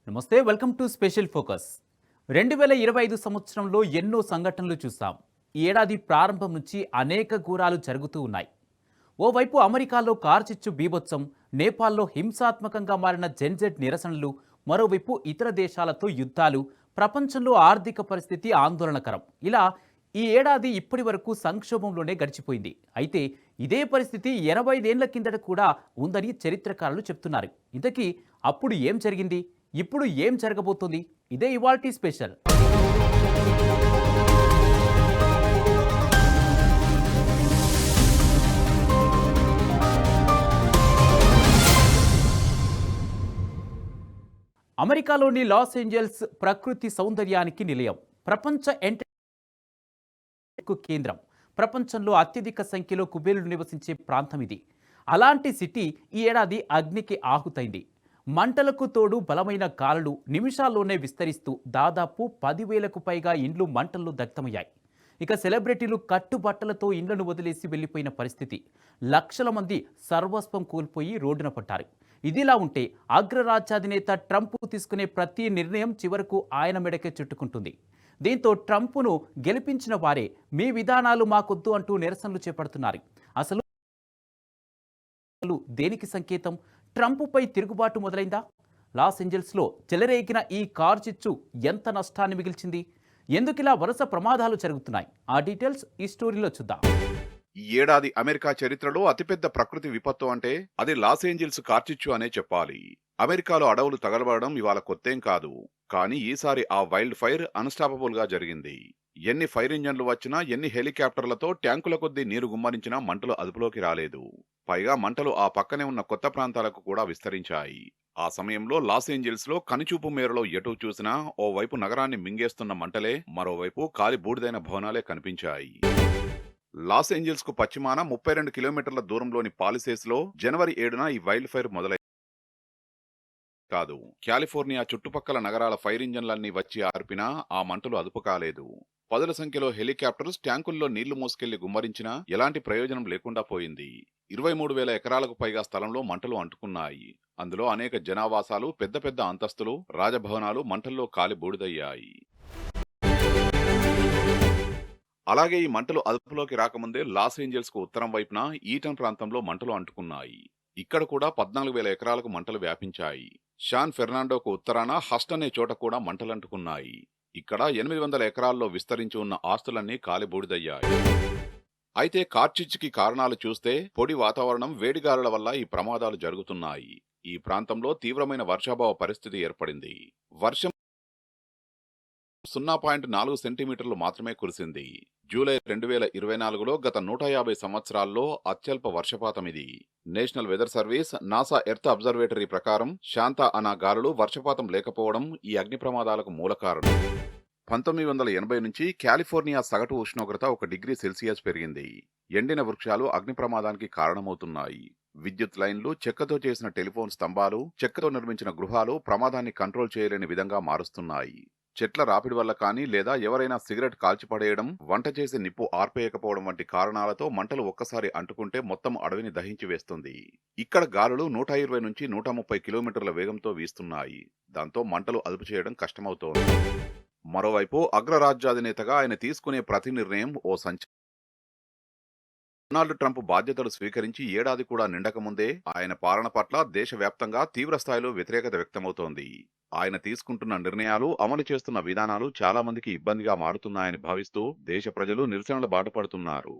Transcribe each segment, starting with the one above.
నమస్తే, welcome to special focus. 2025 సంవత్సరంలో ఎన్నో సంఘటనలు చూసాం. ఈ ఏడాది ప్రారంభం నుంచి అనేక ఘోరాలు జరుగుతూ ఉన్నాయి. ఓవైపు అమెరికాలో కార్చిచ్చు బీభత్సం, నేపాల్లో హింసాత్మకంగా మారిన జెన్జెట్ నిరసనలు, మరోవైపు ఇతర దేశాలతో యుద్ధాలు, ప్రపంచంలో ఆర్థిక పరిస్థితి ఆందోళనకరం. ఇలా ఈ ఏడాది ఇప్పటి వరకు సంక్షోభంలోనే గడిచిపోయింది. అయితే ఇదే పరిస్థితి 85 ఏళ్ల కిందట కూడా ఉందని చరిత్రకారులు చెప్తున్నారు. ఇంతకీ అప్పుడు ఏం జరిగింది, ఇప్పుడు ఏం జరగబోతుంది? ఇదే ఇవాల్టి స్పెషల్. అమెరికాలోని లాస్ ఏంజల్స్ ప్రకృతి సౌందర్యానికి నిలయం, ప్రపంచ కేంద్రం. ప్రపంచంలో అత్యధిక సంఖ్యలో కుబేరులు నివసించే ప్రాంతం ఇది. అలాంటి సిటీ ఈ ఏడాది అగ్నికి ఆహుతైంది. మంటలకు తోడు బలమైన గాలులు నిమిషాల్లోనే విస్తరిస్తూ దాదాపు 10,000కు పైగా ఇండ్లు మంటల్లో దగ్ధమయ్యాయి. ఇక సెలబ్రిటీలు కట్టుబట్టలతో ఇండ్లను వదిలేసి వెళ్లిపోయిన పరిస్థితి. లక్షల మంది సర్వస్వం కోల్పోయి రోడ్డున పడ్డారు. ఇదిలా ఉంటే అగ్రరాజ్యాధినేత ట్రంప్ తీసుకునే ప్రతి నిర్ణయం చివరకు ఆయన మెడకే చుట్టుకుంటుంది. దీంతో ట్రంప్ను గెలిపించిన వారే మీ విధానాలు మాకొద్దు అంటూ నిరసనలు చేపడుతున్నారు. అసలు దేనికి సంకేతం? ట్రంప్పై తిరుగుబాటు మొదలైందా? లాస్ ఏంజల్స్లో చెలరేగిన ఈ కారు చిచ్చు ఎంత నష్టాన్ని మిగిల్చింది? ఎందుకిలా వరుస ప్రమాదాలు జరుగుతున్నాయి? ఆ డీటెయిల్స్ ఈ స్టోరీలో చూద్దాం. ఈ ఏడాది అమెరికా చరిత్రలో అతిపెద్ద ప్రకృతి విపత్తు అంటే అది లాస్ ఏంజిల్స్ కార్చిచ్చు అనే చెప్పాలి. అమెరికాలో అడవులు తగలబడడం ఇవాళ కొత్తేం కాదు. కానీ ఈసారి ఆ వైల్డ్ ఫైర్ అన్స్టాపబుల్ గా జరిగింది. ఎన్ని ఫైర్ ఇంజన్లు వచ్చినా, ఎన్ని హెలికాప్టర్లతో ట్యాంకుల కొద్దీ నీరు గుమ్మరించినా మంటలు అదుపులోకి రాలేదు. పైగా మంటలు ఆ పక్కనే ఉన్న కొత్త ప్రాంతాలకు కూడా విస్తరించాయి. ఆ సమయంలో లాస్ ఏంజిల్స్ లో కనుచూపు మేరలో ఎటు చూసినా ఓవైపు నగరాన్ని మింగేస్తున్న మంటలే, మరోవైపు కాలి బూడిదైన భవనాలే కనిపించాయి. లాస్ ఏంజిల్స్ కు పశ్చిమాన 32 కిలోమీటర్ల దూరంలోని పాలిసేస్ లో జనవరి 7న ఈ వైల్డ్ ఫైర్ మొదలై కాదు. కాలిఫోర్నియా చుట్టుపక్కల నగరాల ఫైర్ ఇంజన్లన్నీ వచ్చి ఆర్పినా ఆ మంటలు అదుపు కాలేదు. పదుల సంఖ్యలో హెలికాప్టర్స్ ట్యాంకుల్లో నీళ్లు మోసుకెళ్లి గుమ్మరించినా ఎలాంటి ప్రయోజనం లేకుండా పోయింది. 23,000 ఎకరాలకు పైగా స్థలంలో మంటలు అంటుకున్నాయి. అందులో అనేక జనావాసాలు, పెద్ద పెద్ద అంతస్తులు, రాజభవనాలు మంటల్లో కాలి బూడిదయ్యాయి. అలాగే ఈ మంటలు అదుపులోకి రాకముందే లాస్ ఏంజల్స్ కు ఉత్తరం వైపున ఈటన్ ప్రాంతంలో మంటలు అంటుకున్నాయి. ఇక్కడ కూడా 14,000 ఎకరాలకు మంటలు వ్యాపించాయి. షాన్ ఫెర్నాండోకు ఉత్తరాన హస్ట్ అనే చోట కూడా మంటలంటుకున్నాయి. ఇక్కడ 800 ఎకరాల్లో విస్తరించి ఉన్న ఆస్తులన్నీ కాలిబూడిదయ్యాయి. అయితే కార్చిచ్చుకి కారణాలు చూస్తే పొడి వాతావరణం, వేడిగాలుల వల్ల ఈ ప్రమాదాలు జరుగుతున్నాయి. ఈ ప్రాంతంలో తీవ్రమైన వర్షాభావ పరిస్థితి ఏర్పడింది. వర్షం 0.4 సెంటీమీటర్లు మాత్రమే కురిసింది. జూలై 2024లో గత 150 సంవత్సరాల్లో అత్యల్ప వర్షపాతం ఇది. National weather service, NASA earth observatory ప్రకారం శాంతా అనా గాలులు, వర్షపాతం లేకపోవడం ఈ అగ్ని ప్రమాదాలకు మూల కారణం. 1980 నుంచి కాలిఫోర్నియా సగటు ఉష్ణోగ్రత 1 డిగ్రీ సెల్సియస్ పెరిగింది. ఎండిన వృక్షాలు అగ్ని ప్రమాదానికి కారణమవుతున్నాయి. విద్యుత్ లైన్లు, చెక్కతో చేసిన టెలిఫోన్ స్తంభాలు, చెక్కతో నిర్మించిన గృహాలు ప్రమాదాన్ని కంట్రోల్ చేయలేని విధంగా మారుస్తున్నాయి. చెట్ల రాపిడి వల్ల కానీ, లేదా ఎవరైనా సిగరెట్ కాల్చిపడేయడం, వంట చేసి నిప్పు ఆర్పేయకపోవడం వంటి కారణాలతో మంటలు ఒక్కసారి అంటుకుంటే మొత్తం అడవిని దహించి వేస్తుంది. ఇక్కడ గాలులు 120 నుంచి 130 కిలోమీటర్ల వేగంతో వీస్తున్నాయి. దాంతో మంటలు అదుపు చేయడం కష్టమవుతోంది. మరోవైపు అగ్రరాజ్యాధినేతగా ఆయన తీసుకునే ప్రతి నిర్ణయం ఓ డొనాల్డ్ ట్రంప్ బాధ్యతలు స్వీకరించి ఏడాది కూడా నిండకముందే ఆయన పాలన పట్ల దేశవ్యాప్తంగా తీవ్రస్థాయిలో వ్యతిరేకత వ్యక్తమవుతోంది. ఆయన తీసుకుంటున్న నిర్ణయాలు, అమలు చేస్తున్న విధానాలు చాలా మందికి ఇబ్బందిగా మారుతున్నాయని భావిస్తూ దేశ ప్రజలు నిరసనల బాట పడుతున్నారు.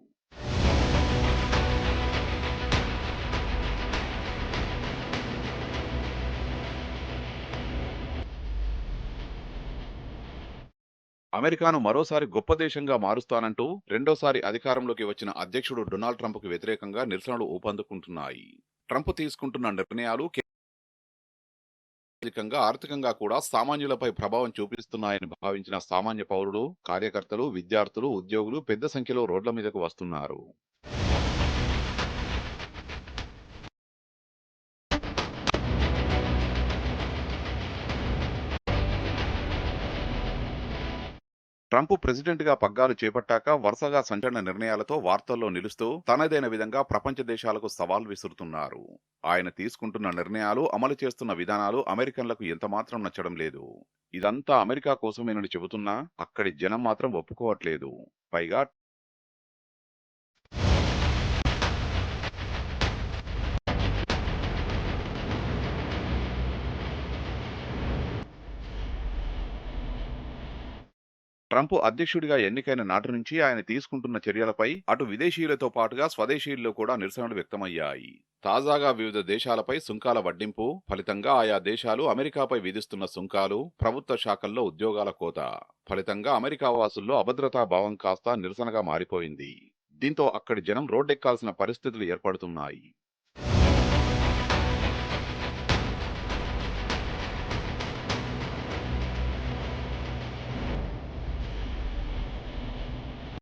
అమెరికాను మరోసారి గొప్ప దేశంగా మారుస్తానంటూ రెండోసారి అధికారంలోకి వచ్చిన అధ్యక్షుడు డొనాల్డ్ ట్రంప్కు వ్యతిరేకంగా నిరసనలు ఊపందుకుంటున్నాయి. ట్రంప్ తీసుకుంటున్న నిర్ణయాలు ఆర్థికంగా కూడా సామాన్యులపై ప్రభావం చూపిస్తున్నాయని భావించిన సామాన్య పౌరులు, కార్యకర్తలు, విద్యార్థులు, ఉద్యోగులు పెద్ద సంఖ్యలో రోడ్ల మీదకు వస్తున్నారు. ట్రంప్ ప్రెసిడెంట్గా పగ్గాలు చేపట్టాక వరుసగా సంచలన నిర్ణయాలతో వార్తల్లో నిలుస్తూ తనదైన విధంగా ప్రపంచ దేశాలకు సవాల్ విసురుతున్నారు. ఆయన తీసుకుంటున్న నిర్ణయాలు, అమలు చేస్తున్న విధానాలు అమెరికన్లకు ఎంతమాత్రం నచ్చడం లేదు. ఇదంతా అమెరికా కోసమేనని చెబుతున్నా అక్కడి జనం మాత్రం ఒప్పుకోవట్లేదు. పైగా ట్రంప్ అధ్యక్షుడిగా ఎన్నికైన నాటి నుంచి ఆయన తీసుకుంటున్న చర్యలపై అటు విదేశీయులతో పాటుగా స్వదేశీయుల్లో కూడా నిరసనలు వ్యక్తమయ్యాయి. తాజాగా వివిధ దేశాలపై సుంకాల వడ్డింపు ఫలితంగా ఆయా దేశాలు అమెరికాపై విధిస్తున్న సుంకాలు, ప్రభుత్వ శాఖల్లో ఉద్యోగాల కోత ఫలితంగా అమెరికా వాసుల్లో అభద్రతా భావం కాస్త నిరసనగా మారిపోయింది. దీంతో అక్కడి జనం రోడ్డెక్కాల్సిన పరిస్థితులు ఏర్పడుతున్నాయి.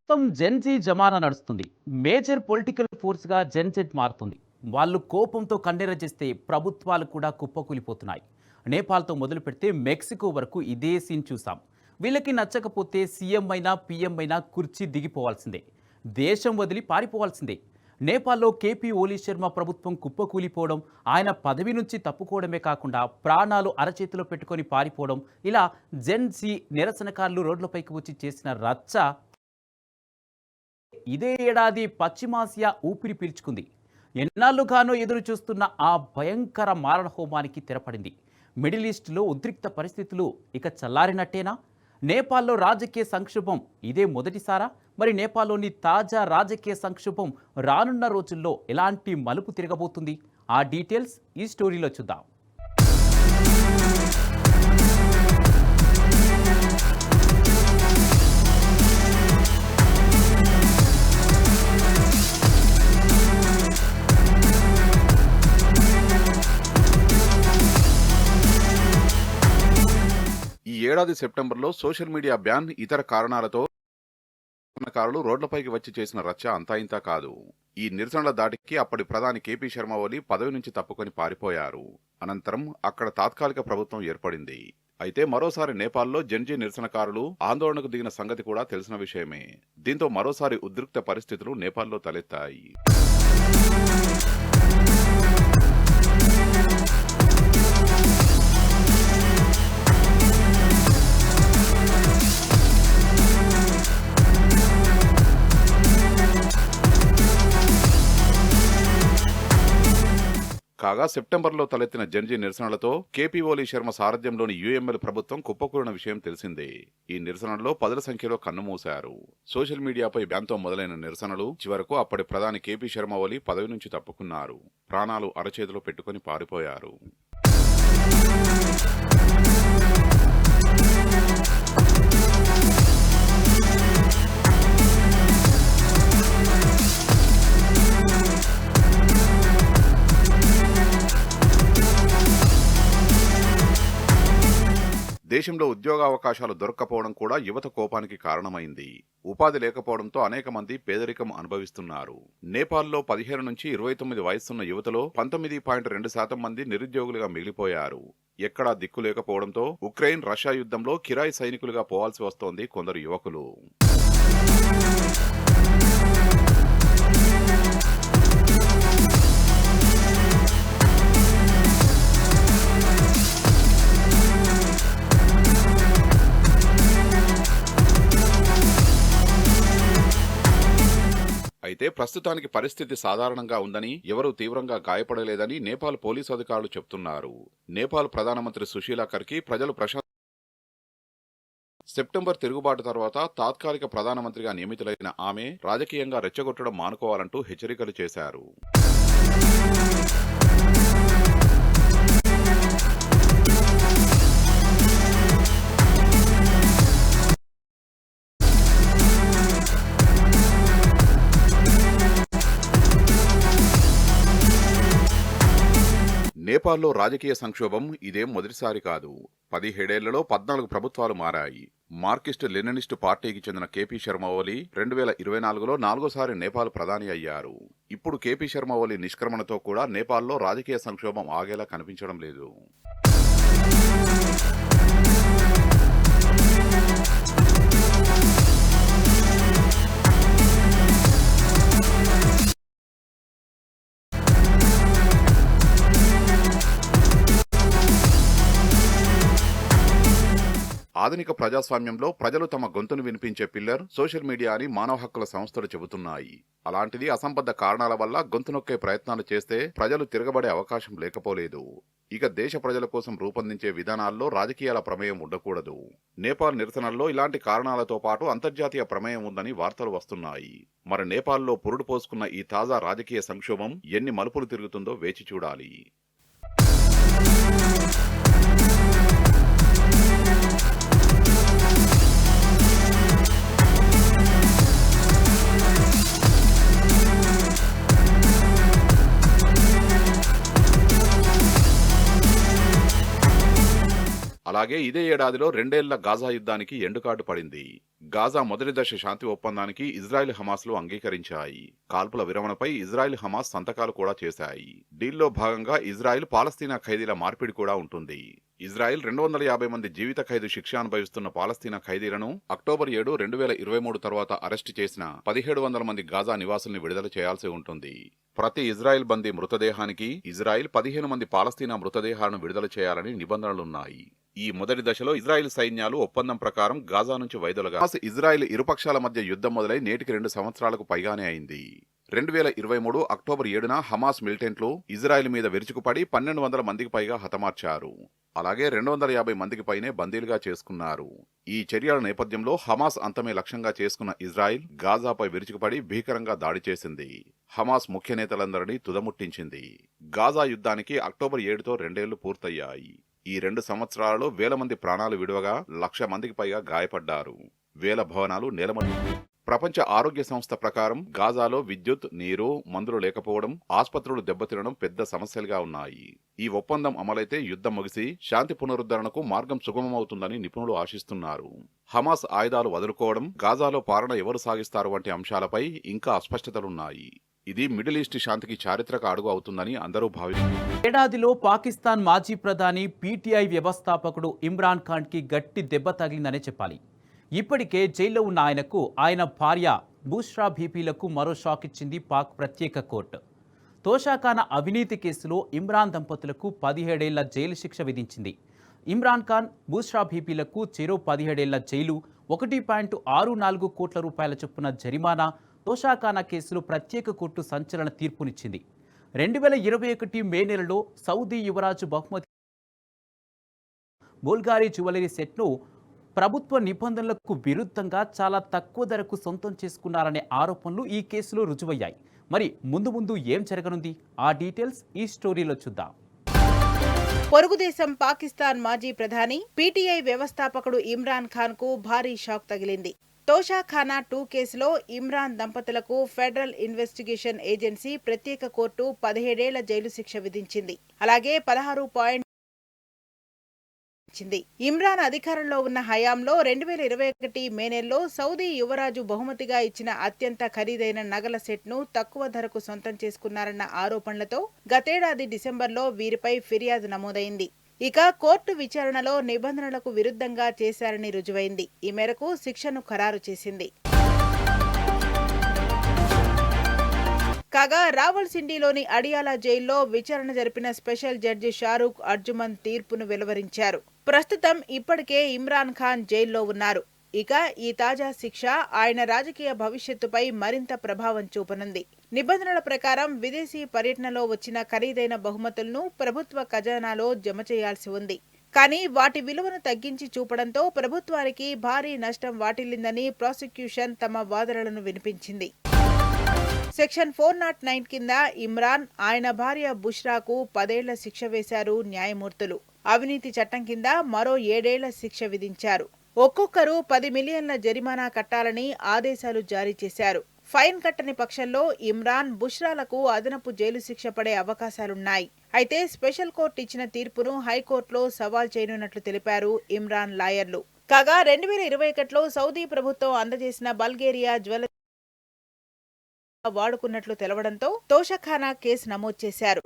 మొత్తం జెన్జీ జమానా నడుస్తుంది. మేజర్ పొలిటికల్ ఫోర్స్గా జెన్జెట్ మారుతుంది. వాళ్ళు కోపంతో కన్నెర చేస్తే ప్రభుత్వాలు కూడా కుప్పకూలిపోతున్నాయి. నేపాల్తో మొదలు పెడితే మెక్సికో వరకు ఇదే సీన్ చూసాం. వీళ్ళకి నచ్చకపోతే సీఎం అయినా పీఎం అయినా కుర్చీ దిగిపోవాల్సిందే, దేశం వదిలి పారిపోవాల్సిందే. నేపాల్లో కేపీ ఓలీ శర్మ ప్రభుత్వం కుప్పకూలిపోవడం, ఆయన పదవి నుంచి తప్పుకోవడమే కాకుండా ప్రాణాలు అరచేతిలో పెట్టుకొని పారిపోవడం, ఇలా జెన్జీ నిరసనకారులు రోడ్లపైకి వచ్చి చేసిన రచ్చ ఇదే ఏడాది పశ్చిమాసియా ఊపిరి పీల్చుకుంది. ఎన్నాళ్లుగానో ఎదురు చూస్తున్న ఆ భయంకర మారణ హోమానికి తెరపడింది. మిడిల్ ఈస్ట్లో ఉద్రిక్త పరిస్థితులు ఇక చల్లారినట్టేనా? నేపాల్లో రాజకీయ సంక్షోభం ఇదే మొదటిసారా? మరి నేపాల్లోని తాజా రాజకీయ సంక్షోభం రానున్న రోజుల్లో ఎలాంటి మలుపు తిరగబోతుంది? ఆ డీటెయిల్స్ ఈ స్టోరీలో చూద్దాం. ఈ ఏడాది సెప్టెంబర్లో సోషల్ మీడియా బ్యాన్, ఇతర కారణాలతో నిరసనకారులు రోడ్లపైకి వచ్చి చేసిన రచ్చ అంతా ఇంతా కాదు. ఈ నిరసనల దాటికి అప్పటి ప్రధాని కేపీ శర్మ ఓలీ పదవి నుంచి తప్పుకొని పారిపోయారు. అనంతరం అక్కడ తాత్కాలిక ప్రభుత్వం ఏర్పడింది. అయితే మరోసారి నేపాల్లో జెన్జీ నిరసనకారులు ఆందోళనకు దిగిన సంగతి కూడా తెలిసిన విషయమే. దీంతో మరోసారి ఉద్రిక్త పరిస్థితులు నేపాల్లో తలెత్తాయి. కాగా సెప్టెంబర్లో తలెత్తిన జెన్జీ నిరసనలతో కేపీ ఓలీ శర్మ సారథ్యంలోని యుఎంఎల్ ప్రభుత్వం కుప్పకూలిన విషయం తెలిసిందే. ఈ నిరసనల్లో పదుల సంఖ్యలో కన్నుమూశారు. సోషల్ మీడియాపై బ్యాన్తో మొదలైన నిరసనలు చివరకు అప్పటి ప్రధాని కేపీ శర్మ ఓలీ పదవి నుంచి తప్పుకున్నారు. ప్రాణాలు అరచేతిలో పెట్టుకుని పారిపోయారు. దేశంలో ఉద్యోగావకాశాలు దొరక్కపోవడం కూడా యువత కోపానికి కారణమైంది. ఉపాధి లేకపోవడంతో అనేక మంది పేదరికం అనుభవిస్తున్నారు. నేపాల్లో 15 నుంచి 29 వయస్సున్న యువతలో 19.2% మంది నిరుద్యోగులుగా మిగిలిపోయారు. ఎక్కడా దిక్కు లేకపోవడంతో ఉక్రెయిన్ రష్యా యుద్ధంలో కిరాయి సైనికులుగా పోవాల్సి వస్తోంది కొందరు యువకులు. అయితే ప్రస్తుతానికి పరిస్థితి సాధారణంగా ఉందని, ఎవరూ తీవ్రంగా గాయపడలేదని నేపాల్ పోలీసు అధికారులు చెబుతున్నారు. నేపాల్ ప్రధానమంత్రి సుశీలా కర్కి ప్రజలు సెప్టెంబర్ తిరుగుబాటు తర్వాత తాత్కాలిక ప్రధానమంత్రిగా నియమితులైన ఆమె రాజకీయంగా రెచ్చగొట్టడం మానుకోవాలంటూ హెచ్చరికలు చేశారు. నేపాల్లో రాజకీయ సంక్షోభం ఇదేం మొదటిసారి కాదు. 17 ఏళ్లలో 14 ప్రభుత్వాలు మారాయి. మార్కిస్ట్ లెనినిస్టు పార్టీకి చెందిన కేపీ శర్మ ఓలీ 2024లో 4సారి నేపాల్ ప్రధాని అయ్యారు. ఇప్పుడు కేపీ శర్మ ఓలీ నిష్క్రమణతో కూడా నేపాల్లో రాజకీయ సంక్షోభం ఆగేలా కనిపించడం లేదు. ఆధునిక ప్రజాస్వామ్యంలో ప్రజలు తమ గొంతును వినిపించే పిల్లర్ సోషల్ మీడియా అని మానవ హక్కుల సంస్థలు చెబుతున్నాయి. అలాంటిది అసంబద్ధ కారణాల వల్ల గొంతు నొక్కే ప్రయత్నాలు చేస్తే ప్రజలు తిరగబడే అవకాశం లేకపోలేదు. ఇక దేశ ప్రజల కోసం రూపొందించే విధానాల్లో రాజకీయాల ప్రమేయం ఉండకూడదు. నేపాల్ నిరసనల్లో ఇలాంటి కారణాలతో పాటు అంతర్జాతీయ ప్రమేయం ఉందని వార్తలు వస్తున్నాయి. మరి నేపాల్లో పురుడు పోసుకున్న ఈ తాజా రాజకీయ సంక్షోభం ఎన్ని మలుపులు తిరుగుతుందో వేచి చూడాలి. అలాగే ఇదే ఏడాదిలో 2 ఏళ్ల గాజా యుద్ధానికి ఎండుకాటు పడింది. గాజా మొదటి దశ శాంతి ఒప్పందానికి ఇజ్రాయెల్ హమాస్లు అంగీకరించాయి. కాల్పుల విరమణపై ఇజ్రాయెల్ హమాస్ సంతకాలు కూడా చేశాయి. డీల్లో భాగంగా ఇజ్రాయెల్ పాలస్తీనా ఖైదీల మార్పిడి కూడా ఉంటుంది. ఇజ్రాయెల్ 250 మంది జీవిత ఖైదు శిక్ష అనుభవిస్తున్న పాలస్తీనా ఖైదీలను అక్టోబర్ 7, 2023 తర్వాత అరెస్టు చేసిన 1700 మంది గాజా నివాసుల్ని విడుదల చేయాల్సి ఉంటుంది. ప్రతి ఇజ్రాయెల్ బందీ మృతదేహానికి ఇజ్రాయెల్ 15 మంది పాలస్తీనా మృతదేహాలను విడుదల చేయాలని నిబంధనలున్నాయి. ఈ మొదటి దశలో ఇజ్రాయెల్ సైన్యాలు ఒప్పందం ప్రకారం గాజా నుంచి వైదొలగా ఇజ్రాయెల్ ఇరుపక్షాల మధ్య యుద్ధం మొదలై నేటికి 2 సంవత్సరాలకు పైగానే అయింది. 2023 అక్టోబర్ 7న హమాస్ మిలిటెంట్లు ఇజ్రాయెల్ మీద విరుచుకుపడి 1200 మందికి పైగా హతమార్చారు. అలాగే 250 మందికి పైనే బందీలుగా చేసుకున్నారు. ఈ చర్యల నేపథ్యంలో హమాస్ అంతమే లక్ష్యంగా చేసుకున్న ఇజ్రాయెల్ గాజాపై విరుచుకుపడి భీకరంగా దాడి చేసింది. హమాస్ ముఖ్య నేతలందరినీ తుదముట్టించింది. గాజా యుద్ధానికి అక్టోబర్ 7తో 2 ఏళ్లు పూర్తయ్యాయి. ఈ 2 సంవత్సరాలలో వేల మంది ప్రాణాలు విడువగా 1,00,000 మందికి పైగా గాయపడ్డారు. వేల భవనాలు నేలమట్టాయి. ప్రపంచ ఆరోగ్య సంస్థ ప్రకారం గాజాలో విద్యుత్, నీరు, మందులు లేకపోవడం, ఆస్పత్రులు దెబ్బతినడం పెద్ద సమస్యలుగా ఉన్నాయి. ఈ ఒప్పందం అమలైతే యుద్ధం ముగిసి శాంతి పునరుద్ధరణకు మార్గం సుగమమవుతుందని నిపుణులు ఆశిస్తున్నారు. హమాస్ ఆయుధాలు వదులుకోవడం, గాజాలో పాలన ఎవరు సాగిస్తారు వంటి అంశాలపై ఇంకా అస్పష్టతలున్నాయి. ఇది మిడిల్ ఈస్ట్ శాంతికి చారిత్రక అడుగు అవుతుందని అందరూ భావిస్తున్నారు. ఏడాదిలో పాకిస్తాన్ మాజీ ప్రధాని పీటీఐ వ్యవస్థాపకుడు ఇమ్రాన్ ఖాన్కి గట్టి దెబ్బ తగిలిందనే చెప్పాలి. ఇప్పటికే జైల్లో ఉన్న ఆయనకు ఆయన భార్య బుష్రా బీబీలకు మరో షాక్ ఇచ్చింది పాక్ ప్రత్యేక కోర్టు. తోషాఖానా అవినీతి కేసులో ఇమ్రాన్ దంపతులకు 17 ఏళ్ల జైలు శిక్ష విధించింది. ఇమ్రాన్ ఖాన్, బుష్రా బీబీలకు చెరో 17 ఏళ్ల జైలు, 1.64 కోట్ల రూపాయల చొప్పున జరిమానా. తోషాఖానా కేసులో ప్రత్యేక కోర్టు సంచలన తీర్పునిచ్చింది. 2021 మే నెలలో సౌదీ యువరాజు బహుమతి బుల్గారీ జ్యువెలరీ సెట్ను ప్రభుత్వ నిబంధనలకు విరుద్ధంగా చాలా తక్కువ ధరకు సొంతం చేసుకున్నారనే ఆరోపణలు ఈ కేసులో రుజువయ్యాయి. మరి ముందు ఏం జరగనుంది? ఆ డీటెయిల్స్ ఈ స్టోరీలో చూద్దాం. పొరుగు దేశం పాకిస్తాన్ మాజీ ప్రధాని పీటీఐ వ్యవస్థాపకుడు ఇమ్రాన్ ఖాన్ కు భారీ షాక్ తగిలింది. తోషాఖానా 2 కేసులో ఇమ్రాన్ దంపతులకు ఫెడరల్ ఇన్వెస్టిగేషన్ ఏజెన్సీ ప్రత్యేక కోర్టు 17 ఏళ్ల జైలు శిక్ష విధించింది. అలాగే 16 ఇమ్రాన్ అధికారంలో ఉన్న హయాంలో 2021 మే నెలలో సౌదీ యువరాజు బహుమతిగా ఇచ్చిన అత్యంత ఖరీదైన నగల సెట్ను తక్కువ ధరకు సొంతం చేసుకున్నారన్న ఆరోపణలతో గతేడాది డిసెంబర్లో వీరిపై ఫిర్యాదు నమోదైంది. ఇక కోర్టు విచారణలో నిబంధనలకు విరుద్ధంగా చేశారని రుజువైంది. ఈ మేరకు శిక్షను ఖరారు చేసింది. కాగా రావల్సిండిలోని అడియాలా జైల్లో విచారణ జరిపిన స్పెషల్ జడ్జి షారూక్ అర్జుమన్ తీర్పును వెలువరించారు. ప్రస్తుతం ఇప్పటికే ఇమ్రాన్ ఖాన్ జైల్లో ఉన్నారు. ఇక ఈ తాజా శిక్ష ఆయన రాజకీయ భవిష్యత్తుపై మరింత ప్రభావం చూపనుంది. నిబంధనల ప్రకారం విదేశీ పర్యటనలో వచ్చిన ఖరీదైన బహుమతులను ప్రభుత్వ ఖజానాలో జమ చేయాల్సి ఉంది. కానీ వాటి విలువను తగ్గించి చూపడంతో ప్రభుత్వానికి భారీ నష్టం వాటిల్లిందని ప్రాసిక్యూషన్ తమ వాదనలను వినిపించింది. సెక్షన్ 409 కింద ఇమ్రాన్, ఆయన భార్య బుష్రాకు 10 ఏళ్ల శిక్ష వేశారు న్యాయమూర్తులు. అవినీతి చట్టం కింద మరో 7 ఏళ్ల శిక్ష విధించారు. ఒక్కొక్కరు 10 మిలియన్ల జరిమానా కట్టాలని ఆదేశాలు జారీ చేశారు. ఫైన్ కట్టని పక్షంలో ఇమ్రాన్, బుష్రాలకు అదనపు జైలు శిక్ష పడే అవకాశాలున్నాయి. అయితే స్పెషల్ కోర్టు ఇచ్చిన తీర్పును హైకోర్టులో సవాల్ చేయనున్నట్లు తెలిపారు ఇమ్రాన్ లాయర్లు. కాగా 2021లో సౌదీ ప్రభుత్వం అందజేసిన బల్గేరియా జ్యువెలరీ వాడుకున్నట్లు తెలవడంతో తోషాఖానా కేసు నమోదు చేశారు.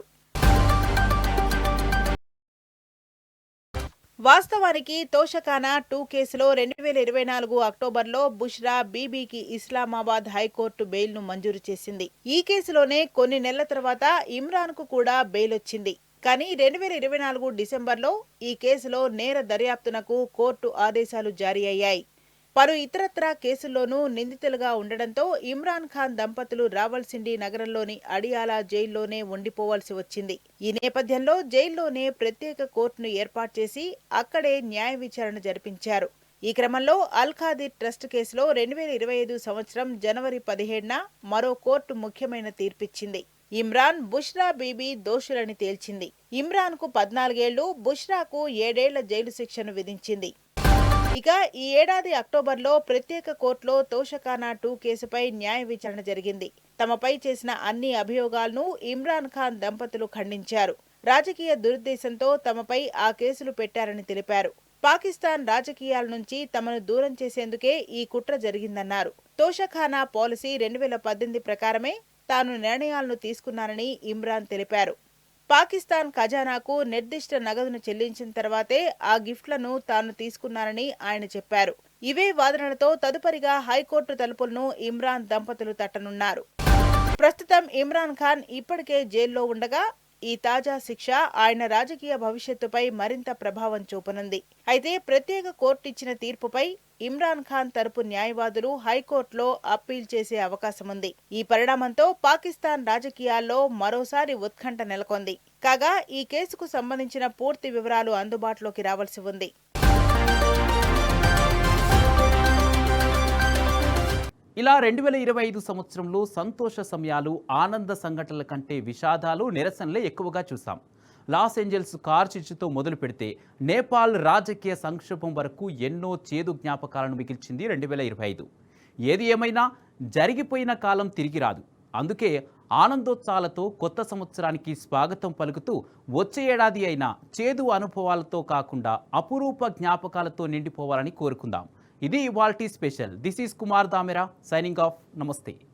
వాస్తవానికి తోషాఖానా 2 కేసులో 2024 అక్టోబర్లో బుష్రా బీబీకి ఇస్లామాబాద్ హైకోర్టు బెయిల్ను మంజూరు చేసింది. ఈ కేసులోనే కొన్ని నెలల తర్వాత ఇమ్రాన్ కు కూడా బెయిల్ వచ్చింది. కానీ 2024 డిసెంబర్లో ఈ కేసులో నేర దర్యాప్తునకు కోర్టు ఆదేశాలు జారీ అయ్యాయి. పలు ఇతరత్రా కేసుల్లోనూ నిందితులుగా ఉండడంతో ఇమ్రాన్ ఖాన్ దంపతులు రావల్సిండి నగరంలోని అడియాలా జైల్లోనే ఉండిపోవాల్సి వచ్చింది. ఈ నేపథ్యంలో జైల్లోనే ప్రత్యేక కోర్టును ఏర్పాటు చేసి అక్కడే న్యాయ విచారణ జరిపించారు. ఈ క్రమంలో అల్ ఖాదిర్ ట్రస్ట్ కేసులో 2025 సంవత్సరం జనవరి 17న మరో కోర్టు ముఖ్యమైన తీర్పిచ్చింది. ఇమ్రాన్, బుష్రా బీబీ దోషులని తేల్చింది. ఇమ్రాన్కు 14 ఏళ్లు, బుష్రాకు 7 ఏళ్ల జైలు శిక్షను విధించింది. ఇక ఈ ఏడాది అక్టోబర్లో ప్రత్యేక కోర్టులో తోషఖానా 2 కేసుపై న్యాయ విచారణ జరిగింది. తమపై చేసిన అన్ని అభియోగాలను ఇమ్రాన్ ఖాన్ దంపతులు ఖండించారు. రాజకీయ దురుద్దేశంతో తమపై ఆ కేసులు పెట్టారని తెలిపారు. పాకిస్తాన్ రాజకీయాల నుంచి తమను దూరం చేసేందుకే ఈ కుట్ర జరిగిందన్నారు. తోషఖానా పాలసీ 2018 ప్రకారమే తాను నిర్ణయాలను తీసుకున్నానని ఇమ్రాన్ తెలిపారు. పాకిస్తాన్ ఖజానాకు నిర్దిష్ట నగదును చెల్లించిన తర్వాతే ఆ గిఫ్ట్లను తాను తీసుకున్నానని ఆయన చెప్పారు. ఇవే వాదనలతో తదుపరిగా హైకోర్టు తలుపులను ఇమ్రాన్ దంపతులు తట్టనున్నారు. ప్రస్తుతం ఇమ్రాన్ ఖాన్ ఇప్పటికే జైల్లో ఉండగా ఈ తాజా శిక్ష ఆయన రాజకీయ భవిష్యత్తుపై మరింత ప్రభావం చూపనుంది. అయితే ప్రత్యేక కోర్టు ఇచ్చిన తీర్పుపై ఇమ్రాన్ ఖాన్ తరపు న్యాయవాదులు హైకోర్టులో అప్పీల్ చేసే అవకాశముంది. ఈ పరిణామంతో పాకిస్తాన్ రాజకీయాల్లో మరోసారి ఉత్కంఠ నెలకొంది. కాగా ఈ కేసుకు సంబంధించిన పూర్తి వివరాలు అందుబాటులోకి రావాల్సి ఉంది. ఇలా 2025 సంవత్సరంలో సంతోష సమయాలు, ఆనంద సంఘటనల కంటే విషాదాలు, నిరసనలే ఎక్కువగా చూసాం. లాస్ ఏంజల్స్ కార్ చిచ్చుతో మొదలు పెడితే నేపాల్ రాజకీయ సంక్షోభం వరకు ఎన్నో చేదు జ్ఞాపకాలను మిగిల్చింది 2025. ఏది ఏమైనా జరిగిపోయిన కాలం తిరిగి రాదు. అందుకే ఆనందోత్సాహాలతో కొత్త సంవత్సరానికి స్వాగతం పలుకుతూ వచ్చే ఏడాది అయినా చేదు అనుభవాలతో కాకుండా అపురూప జ్ఞాపకాలతో నిండిపోవాలని కోరుకుందాం. ఇది ఇవాల్టి special. This is Kumar Damera signing off. నమస్తే.